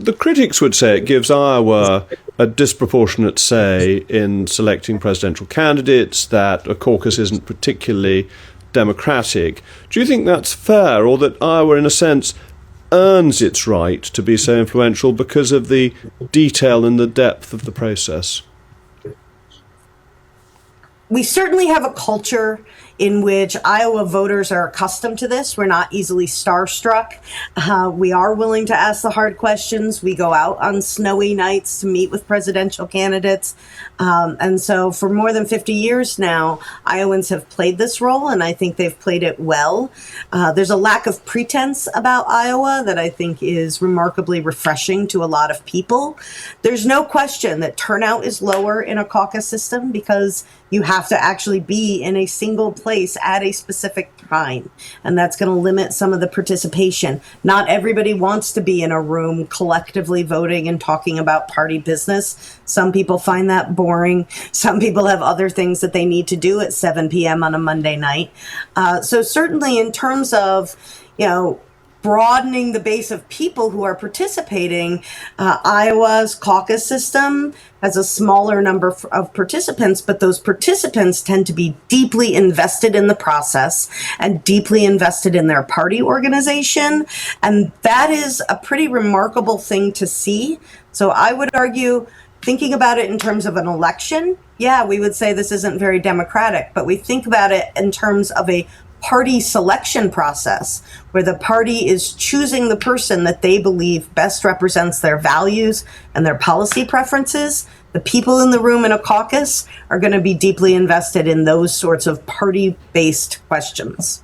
the critics would say it gives Iowa a disproportionate say in selecting presidential candidates, that a caucus isn't particularly democratic. Do you think that's fair, or that Iowa, in a sense, earns its right to be so influential because of the detail and the depth of the process? We certainly have a culture in which Iowa voters are accustomed to this. We're not easily starstruck. We are willing to ask the hard questions. We go out on snowy nights to meet with presidential candidates. And so for more than 50 years now, Iowans have played this role, and I think they've played it well. There's a lack of pretense about Iowa that I think is remarkably refreshing to a lot of people. There's no question that turnout is lower in a caucus system because you have to actually be in a single place at a specific time, and that's going to limit some of the participation. Not everybody wants to be in a room collectively voting and talking about party business. Some people find that boring. Some people have other things that they need to do at 7 p.m. on a Monday night. So certainly in terms of, broadening the base of people who are participating, Iowa's caucus system has a smaller number of participants, but those participants tend to be deeply invested in the process and deeply invested in their party organization. And that is a pretty remarkable thing to see. So I would argue, thinking about it in terms of an election, yeah, we would say this isn't very democratic, but we think about it in terms of a party selection process where the party is choosing the person that they believe best represents their values and their policy preferences. The people in the room in a caucus are going to be deeply invested in those sorts of party-based questions.